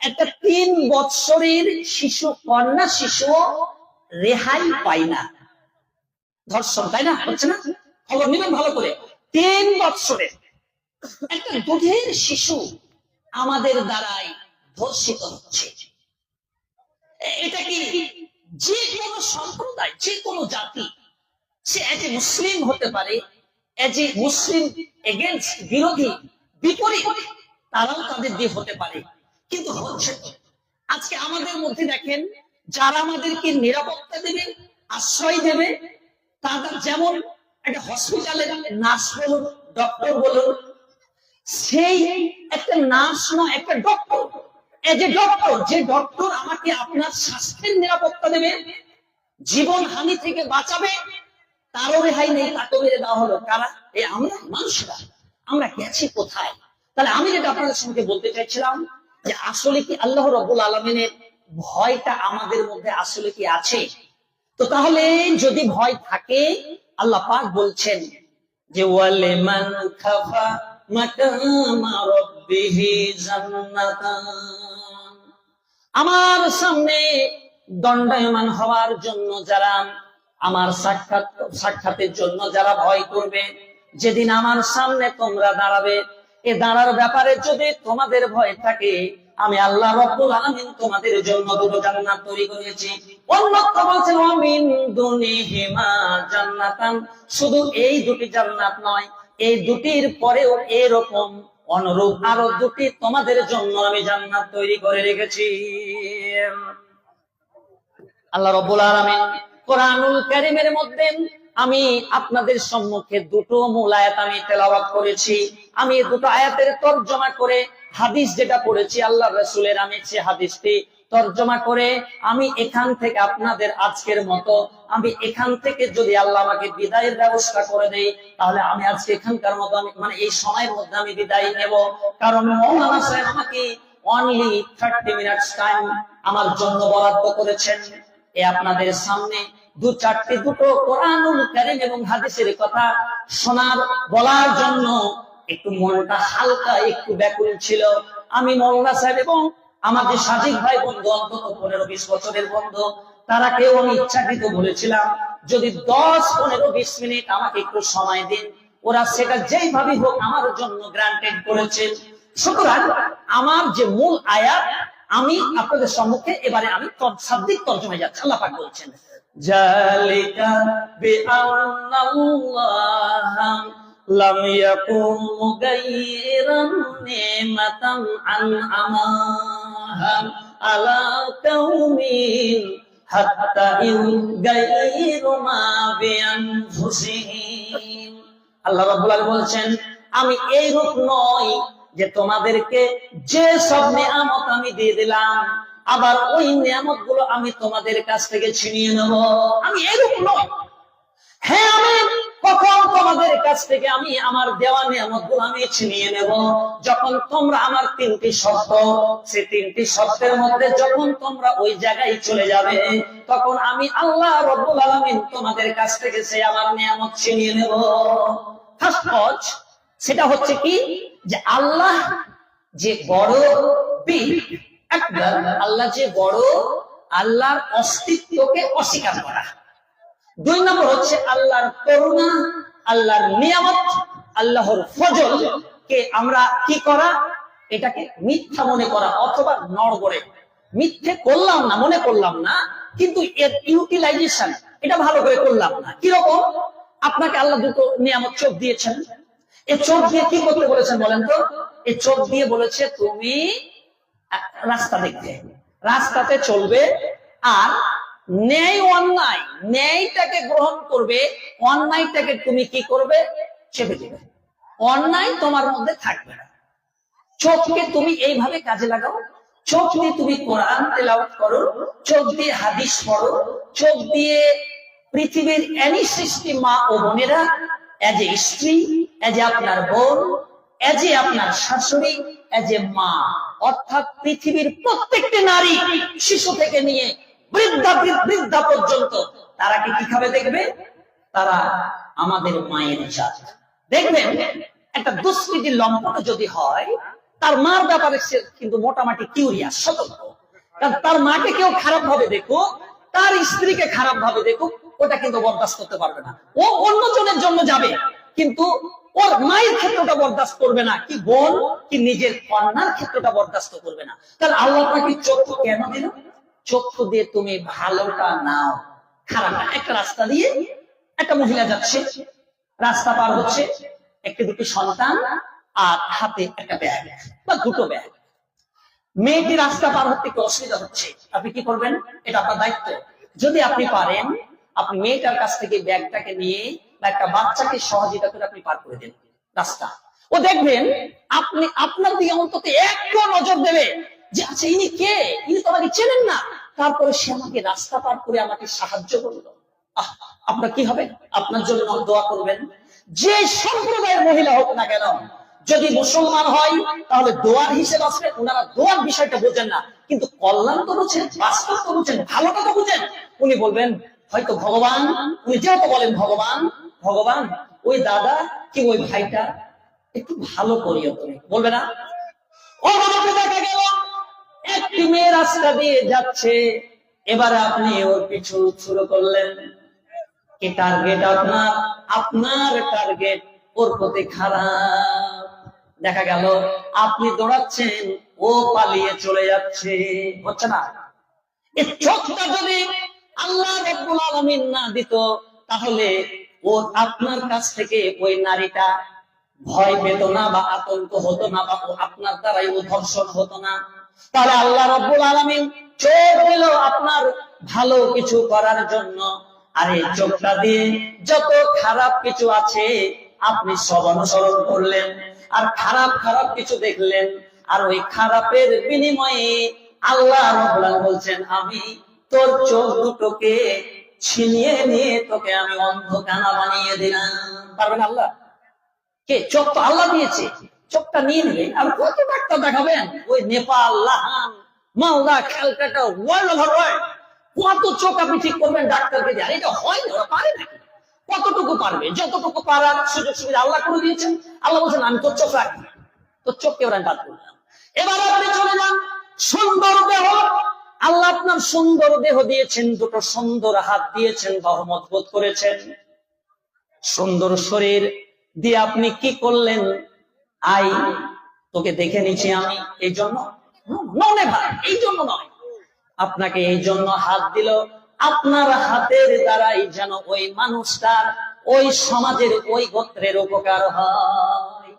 একটা 3 বছরের শিশু, কন্যা শিশু রেহাই পায় না। ধর্ষণ, তাই না? হচ্ছে না? খবর নেবেন ভালো করে। 3 বছরের একটা দুধের শিশু আমাদের দ্বারাই ধর্ষিত হচ্ছে। এটা কি যে কোনো সম্প্রদায়, যে কোনো জাতি, সে এজ এ মুসলিম হতে পারে, এজ এ মুসলিম এগেইনস্ট, বিরোধী, বিপরীত, তারাও তাদের দিয়ে হতে পারে। কিন্তু হচ্ছে আজকে আমাদের মধ্যে দেখেন, যারা আমাদেরকে নিরাপত্তা দেবে, আশ্রয় দেবে, তাদের যেমন একটা হসপিটালের নার্স বলুন, ডক্টর বলুন, সেই একটা নার্স নয়, একটা ডক্টর। এজ এ ডক্টর, যে ডক্টর আমাকে আপনার স্বাস্থ্যের নিরাপত্তা দেবে, জীবন হানি থেকে বাঁচাবে, তারও রেহাই নেই, তাকে মেরে দেওয়া হলো। কারা? এই আমরা মানুষরা। আমরা গেছি কোথায়? তাহলে আমি যেটা আপনাদের সঙ্গে বলতে চাইছিলাম, যে আসলে কি আল্লাহ রাব্বুল আলামিনের ভয়টা আমাদের মধ্যে আসলে কি আছে? তো তাহলে যদি ভয় থাকে, আল্লাহ পাক বলছেন যে ওয়ালিমান খাফা মাকামা রাব্বিহি জান্নাতান, আমার সামনে দণ্ডায়মান হওয়ার জন্য যারা, আমার সাক্ষাতের জন্য যারা ভয় করবে, যেদিন আমার সামনে তোমরা দাঁড়াবে, এ দাঁড়ার ব্যাপারে যদি তোমাদের ভয় থাকে, আমি আল্লাহ রাব্বুল আলামিন তোমাদের জন্য দুটো জান্নাত তৈরি করেছি। অন্যত্র বলছেন ওয়ামিন দুনিহিমা জান্নাতান, শুধু এই দুটি জান্নাত নয়, এই দুটির পরেও এরকম অনুরূপ আরো দুটি তোমাদের জন্য আমি জান্নাত তৈরি করে রেখেছি। আল্লাহ রাব্বুল আলামিন কোরআনুল কারীমের মধ্যে আমি আপনাদের সম্মুখে দুটো মূল আয়াত আমি তেলাওয়াত করেছি। আমি দুটো আয়াতের তরজমা করে হাদিস যেটা পড়েছি আল্লাহ রাসূলের, আমি সেই হাদিসটি তরজমা করে আমি এখান থেকে আপনাদের আজকের মতো, আমি এখান থেকে যদি আল্লাহ আমাকে বিদায়ের ব্যবস্থা করে দেয়, তাহলে আমি আজকে এখানকার মতো, আমি মানে এই সময়ের মধ্যে আমি বিদায় নেব। কারণ মাওলানা সাহেব আমাকে অনলি 30 মিনিটস টাইম আমার জন্য বরাদ্দ করেছেন। এ আপনাদের সামনে দুটো কোরআনুল কারীম এবং হাদিসের কথা শোনার, বলার জন্য একটু মনটা হালকা, একটু ব্যাকুল ছিল। আমি মাওলানা সাহেব এবং আমাদের সাজিদ ভাই বন্ধু, অন্তত 15-20 বছরের বন্ধু, তারা কেউ আমি ইচ্ছাকৃত বলেছিলাম যদি 10-15-20 মিনিট আমাকে একটু সময় দিন। ওরা সেটা যেইভাবে হোক আমার জন্য গ্রান্টেড করেছেন। সুতরাং আমার যে মূল আয়াত আমি আপনাদের সম্মুখে এবারে আমি শাব্দিক তরজমায় যাচ্ছি। আল্লাহ পাক বলছেন জালিকা বিআন্নাল্লাহা লাম ইয়াকুম মুগায়্যিরান নি'মাতান আন'আমাহা আলা কাওমিন হাত্তা ইউগায়্যিরু মা বিআনফুসিহিম। আল্লাহ রাব্বুল আলামিন বলছেন, আমি এই রূপ নই যে তোমাদেরকে যে সব নিয়ামত আমি দিয়ে দিলাম, আবার ওই নিয়ামত গুলো আমি তোমাদের কাছ থেকে ছিনিয়ে নেব। আমি এরকম নই। হ্যাঁ, আমি কখন তোমাদের কাছ থেকে আমি আমার দেওয়া নিয়ামত গুলো আমি ছিনিয়ে নেব, যখন তোমরা আমার 3টি শর্ত, সেই 3টি শর্তের মধ্যে যখন তোমরা ওই জায়গায় চলে যাবে, তখন আমি আল্লাহ রাব্বুল আলামিন তোমাদের কাছ থেকে সেই আমার নিয়ামত ছিনিয়ে নেব। ফার্স্ট কজ সেটা হচ্ছে কি, যে আল্লাহ যে বড়, আল্লাহ যে বড়, আল্লাহর অস্তিত্বকে অস্বীকার করা। 2 নম্বর হচ্ছে আল্লাহর করুণা, আল্লাহর নিয়ামত, আল্লাহর ফজল কে আমরা কি করা, এটাকে মিথ্যা মনে করা, অথবা নড়বড়ে মিথ্যে করলাম না, মনে করলাম না, কিন্তু এর ইউটিলাইজেশন এটা ভালো করে করলাম না। কিরকম? আপনাকে আল্লাহ দুটো নিয়ামত, চোখ দিয়েছেন, এই চোখ দিয়ে কি করতে বলেছেন বলেন তো? এই চোখ দিয়ে বলেছে তুমি রাস্তা দেখবে, রাস্তাতে চলবে, আর ন্যায় অন্যায়, ন্যায়টাকে গ্রহণ করবে, অন্যায়টাকে তুমি কি করবে, চেপে দেবে। অন্যায় তোমার মধ্যে থাকবে না। চোখকে তুমি এইভাবে কাজে লাগাও, চোখ দিয়ে তুমি কোরআন তেলাওয়াত করো, চোখ দিয়ে হাদিস পড়ো, চোখ দিয়ে পৃথিবীর এনি সৃষ্টি মা ও বোনেরা, এজ এ স্ত্রী, এজ এ আপনার বোন, এজ এ আপনার শাশুড়ি, এজ এ মা, অর্থাৎ পৃথিবীর প্রত্যেকটি নারী, শিশু থেকে নিয়ে বৃদ্ধা পর্যন্ত, তারা কি খাবে দেখবে? তারা আমাদের মায়ের জাত। দেখবেন একটা দুষ্কৃতি লম্পট যদি হয়, তার মার ব্যাপারে সে কিন্তু মোটামুটি কিউরিয়াস, সতর্ক। কারণ তার মাকে কেউ খারাপ ভাবে দেখুক, তার স্ত্রীকে খারাপ ভাবে দেখুক, ওটা কিন্তু বরদাস্ত করতে পারবে না। ও অন্যজনের জন্য যাবে, কিন্তু ওর মায়ের ক্ষেত্রটা বরদাস্ত করবে না, কি বোন কি নিজের কন্যার ক্ষেত্রটা বরদাস্ত করবে না। তাহলে আল্লাহ তাকে চক্ষু কেন দিল? চক্ষু দিয়ে তুমি ভালোটা নাও, খারাপটা। একটা রাস্তা দিয়ে একটা মহিলা যাচ্ছে, রাস্তা পার হচ্ছে, একটি দুটি সন্তান আর হাতে একটা ব্যাগ বা দুটো ব্যাগ। মেয়েটি রাস্তা পার হতে একটু অসুবিধা হচ্ছে, আপনি কি করবেন? এটা আপনার দায়িত্ব। যদি আপনি পারেন, আপনি মেয়েটার কাছ থেকে ব্যাগটাকে নিয়ে বা একটা বাচ্চাকে সহযোগিতা করে আপনি পার করে দেন রাস্তা। ও দেখবেন আপনি আপনার দিকে অন্তত একটু নজর দেবে যে আচ্ছা ইনি কে, ইনি তো আমাকে চেনেন না, তারপরে সে আমাকে রাস্তা পার করে আমাকে সাহায্য করলো। আপনার কি হবে? আপনার জন্য দোয়া করবেন। যে সম্প্রদায়ের মহিলা হোক না কেন, যদি মুসলমান হয় তাহলে দোয়ার হিসেব আসবে। ওনারা দোয়ার বিষয়টা বোঝেন না, কিন্তু কল্যাণ তো বুঝেন, বাস্তব তো বুঝেন, ভালোটা তো বুঝেন। উনি বলবেন হয়তো ভগবান, উনি যেহেতু বলেন ভগবান, ভগবান ওই দাদা কি ওই ভাইটা একটু ভালো করিও, তুমি বলবে না? দেখা গেল একটি মেয়ে রাস্তা দিয়ে যাচ্ছে, এবারে আপনি ওর পিছু শুরু করলেন। কি টার্গেট আপনার? আপনার টার্গেট ওর প্রতি খারাপ। দেখা গেল আপনি দৌড়াচ্ছেন, ও পালিয়ে চলে যাচ্ছে, হচ্ছে না? এই চোখটা যদি আল্লাহ রাব্বুল আলামিন না দিত, তাহলে ও আপনার কাছ থেকে ওই নারীটা ভয় পেত না বা আতঙ্ক হতো না, বা আপনার দ্বারাই ও ধর্ষণ হতো না। তাহলে আল্লাহ রাব্বুল আলামিন চোখ দিল আপনার ভালো কিছু করার জন্য। আর এই চোখটা দিয়ে যত খারাপ কিছু আছে আপনি সব অনুসরণ করলেন, আর খারাপ খারাপ কিছু দেখলেন, আর ওই খারাপের বিনিময়ে আল্লাহ রাব্বুল আলামিন বলছেন আমি তোর চোখ দুটোকে ছিনিয়ে নিয়ে তোকে আমি অন্ধকানা বানিয়ে দিলাম। পারবেন আল্লাহ? কে? চোখ তো আল্লাহ দিয়েছে, চোখটা নিয়ে নেবে। আর কত ডাক্তার দেখাবেন? ওই Nepal, Lahan, Malda, Calcutta, world over world কত চোখ আপনি ঠিক করবেন ডাক্তারকে দিয়ে? আর এটা হয় না, ওরা পারে নাকি? কতটুকু পারবে? যতটুকু পারার সুযোগ সুবিধা আল্লাহ করে দিয়েছেন। আল্লাহ বলছেন আমি তোর চোখ রাখি, তোর চোখকে ওরা বাদ করলাম। এবার আপনি চলে যান সুন্দর দেহ। আল্লাহ আপনার সুন্দর দেহ দিয়েছেন, দুটো সুন্দর হাত দিয়েছেন, বাহু মজবুত করেছেন, সুন্দর শরীর দিয়ে আপনি কি করলেন? আই তোকে দেখে নিচ্ছি আমি, এই জন্য নয় ভাই, এই জন্য নয়, আপনাকে এই জন্য হাত দিল, আপনার হাতের দ্বারাই যেন ওই মানুষটার, ওই সমাজের, ওই গোত্রের উপকার হয়।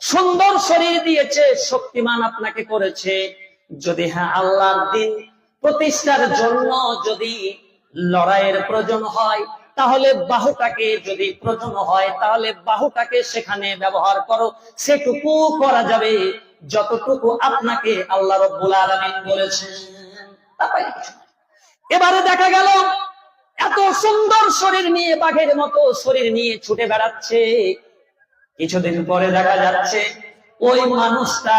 সুন্দর শরীর দিয়েছে, শক্তিমান আপনাকে করেছে। যদি হ্যাঁ আল্লাহর দিন প্রতিষ্ঠার জন্য যদি লড়াইয়ের প্রয়োজন হয়, তাহলে বাহুটাকে, যদি প্রয়োজন হয় তাহলে বাহুটাকে সেখানে ব্যবহার করো, সেটুকু করা যাবে যতটুকু আপনাকে আল্লাহ রাব্বুল আলামিন বলেছেন। এবারে দেখা গেল এত সুন্দর শরীর নিয়ে, বাঘের মতো শরীর নিয়ে ছুটে বেড়াচ্ছে। কিছুদিন পরে দেখা যাচ্ছে ওই মানুষটা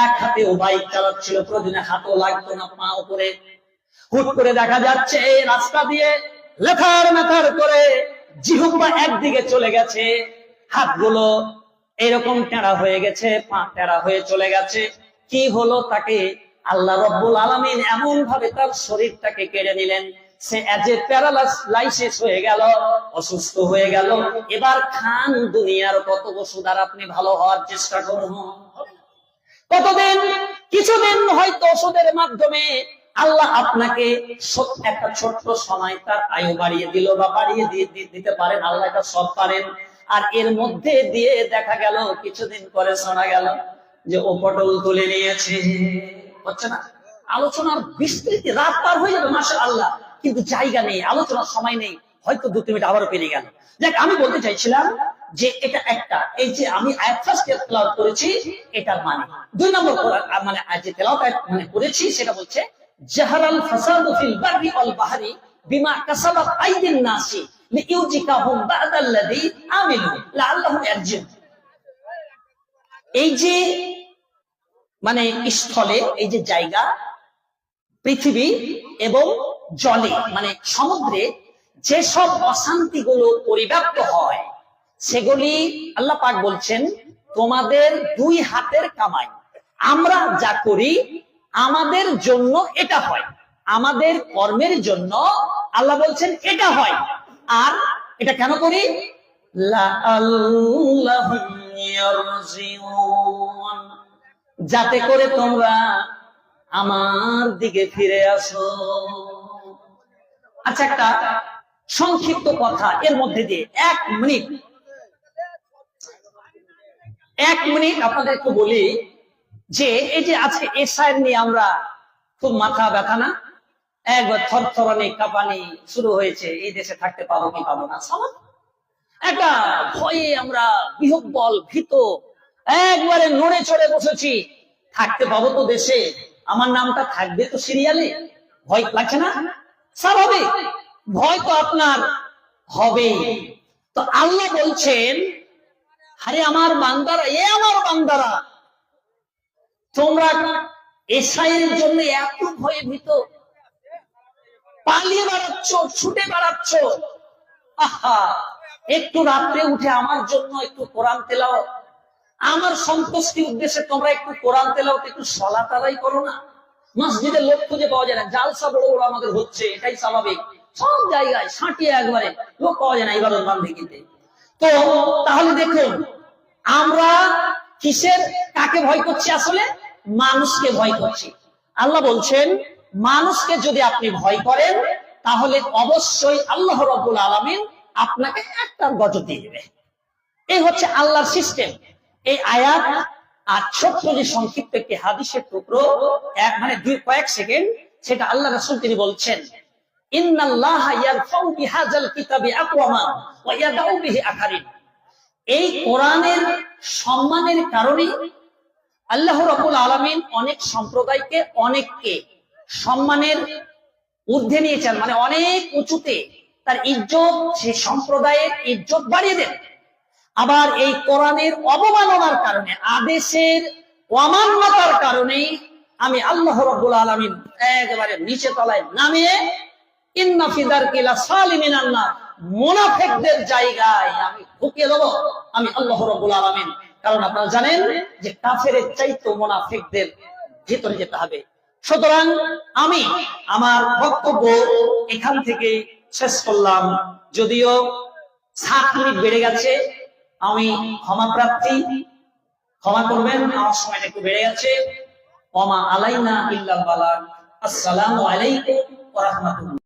এক হাতে ও বাইক চালাচ্ছিল, প্রয়োজনে হাতও লাগতো না, পা উপরে। হুট করে দেখা যাচ্ছে রাস্তা দিয়ে লেথার মেথার করে জিহ্বা একদিকে চলে গেছে, হাতগুলো এরকম টেরা হয়ে গেছে, পা টেরা হয়ে চলে গেছে। কি হলো? তাকে আল্লাহ রাব্বুল আলামিন এমন ভাবে তার শরীরটাকে কেড়ে নিলেন, সে এজ এ প্যারালাইসিস হয়ে গেল, অসুস্থ হয়ে গেল। এবার খান দুনিয়ার কত ওষুধ, আর আপনি ভালো হওয়ার চেষ্টা করুন। কতদিন? কিছুদিন হয়তো ওষুধের মাধ্যমে আল্লাহ আপনাকে একটা ছোট্ট সময় তার আয়ু বাড়িয়ে দিল বা বাড়িয়ে দিতে পারেন, আল্লাহ এটা সব পারেন। আর এর মধ্যে দিয়ে দেখা গেল কিছুদিন পরে শোনা গেল যে ও পটল তুলে নিয়েছে। হচ্ছে না? আলোচনার বিস্তৃতি রাত পার হয়ে যাবে মাশাআল্লাহ, কিন্তু জায়গা নেই, আলোচনার সময় নেই, হয়তো 2 মিনিট আবারও পেরিয়ে গেল। দেখ, আমি বলতে চাইছিলাম যে এটা একটা, এই যে আমি আয়াত ফার্স্ট তেলাওয়াত করেছি, এটার মানে 2 নম্বর মানে যে তেলাওয়াত মানে করেছি সেটা বলছে জাহারাল ফাসাদু ফিল বাররি ওয়াল বাহরি বিমা কাসাবাত আইদিন নাসি লিইউজিকাহুম বা'দাল্লাযী আমিলু লাআল্লাহুম ইয়ারজিউন। এই যে মানে স্থলে, এই যে জায়গা, পৃথিবী এবং জলে মানে সমুদ্রে যেসব অশান্তিগুলো পরিব্যাপ্ত হয়, সেগুলি আল্লাহ পাক বলছেন তোমাদের দুই হাতের কামাই। আমরা যা করি আমাদের জন্য এটা হয়, আমাদের কর্মের জন্য আল্লাহ বলছেন এটা হয়। আর এটা কেন করি? লাআল্লাহুম ইয়ারজিউন, যাতে করে তোমরা আমার দিকে ফিরে আসো। আচ্ছা, একটা সংক্ষিপ্ত কথা এর মধ্যে দিয়ে 1 মিনিট আপনাদের একটু বলি যে এই যে আজকে এশায়ের নিয়ে আমরা খুব মাথা ব্যথা না, একবার থরথরানি কাঁপানি শুরু হয়েছে, এই দেশে থাকতে পাবো কি পাবো না, একটা ভয়ে আমরা বিহ্বল ভীত একবারে নড়ে চড়ে বসেছি। থাকতে পাবো তো দেশে, আমার নামটা থাকবে তো সিরিয়ালে, ভয় লাগছে না? স্বাভাবিক ভয় তো আপনার হবেই। তো আল্লাহ বলছেন, আরে আমার বান্দারা, আমার বান্দারা, তোমরা এশায়ের জন্য এত ভয়ে ভীত, পালিয়ে বেড়াচ্ছ, ছুটে বেড়াচ্ছ। আহা, একটু রাত্রে উঠে আমার জন্য একটু কোরআন তেলাওয়াত, আমার সন্তুষ্টির উদ্দেশ্যে তোমরা একটু কোরআন তেলাওয়াত, একটু সালাত আদায় করো না। মসজিদে লোক খুঁজে পাওয়া যায় না, জালসা বড় বড় আমাদের হচ্ছে, এটাই স্বাভাবিক, সব জায়গায় সাঁটিয়ে একবারে লোক পাওয়া যায় না ইবাদত বান্দেগিতে। তো তাহলে দেখুন আমরা কিসের, কাকে ভয় করছি? আসলে মানুষকে ভয় করছি। আল্লাহ বলছেন, মানুষকে যদি আপনি ভয় করেন তাহলে অবশ্যই আল্লাহ রাব্বুল আলামিন আপনাকে একটা গজব দিয়ে দেবে। এই হচ্ছে আল্লাহর সিস্টেম। এই আয়াত আর ছোট্ট যে সংক্ষিপ্ত একটি হাদিসের টুকরো, মানে কয়েক সেকেন্ড, সেটা আল্লাহ রাসূল তিনি বলছেন, ইন্নাল্লাহা ইয়ারফাউ বিহাযাল কিতাবি আকওয়ামান ওয়া ইয়াদাউ বিহি আখারিন। এই কোরআনের সম্মানের কারণে আল্লাহ রাব্বুল আলামিন অনেক সম্প্রদায়কে, অনেককে সম্মানের ঊর্ধ্বে নিয়েছেন, মানে অনেক উঁচুতে তার ইজ্জত, সেই সম্প্রদায়ের ইজ্জত বাড়িয়ে দেন। আবার এই কোরআনের অবমাননার কারণে, আদেশের অমান্যতার কারণে আমি আল্লাহ রাব্বুল আলামিন একেবারে নিচে তলায় নামিয়ে ইন্না ফি দারকিল সালিমিনান নার, মুনাফিকদের জায়গায় আমি ঢুকিয়ে দেব আমি আল্লাহ রাব্বুল আলামিন। কারণ আপনারা জানেন যে কাফেরের চাইতে মুনাফিকদের ভিতরে যেতে হবে। সুতরাং আমি আমার বক্তব্য এখান থেকে শেষ করলাম, যদিও 7 মিনিট বেড়ে গেছে, আমি ক্ষমা প্রার্থী, ক্ষমা করবেন, আমার সময়টা একটু বেড়ে গেছে। ওমা আলাইনা ইল্লাল বালাগ। আসসালামু আলাইকুম ওয়া রাহমাতুল্লাহ।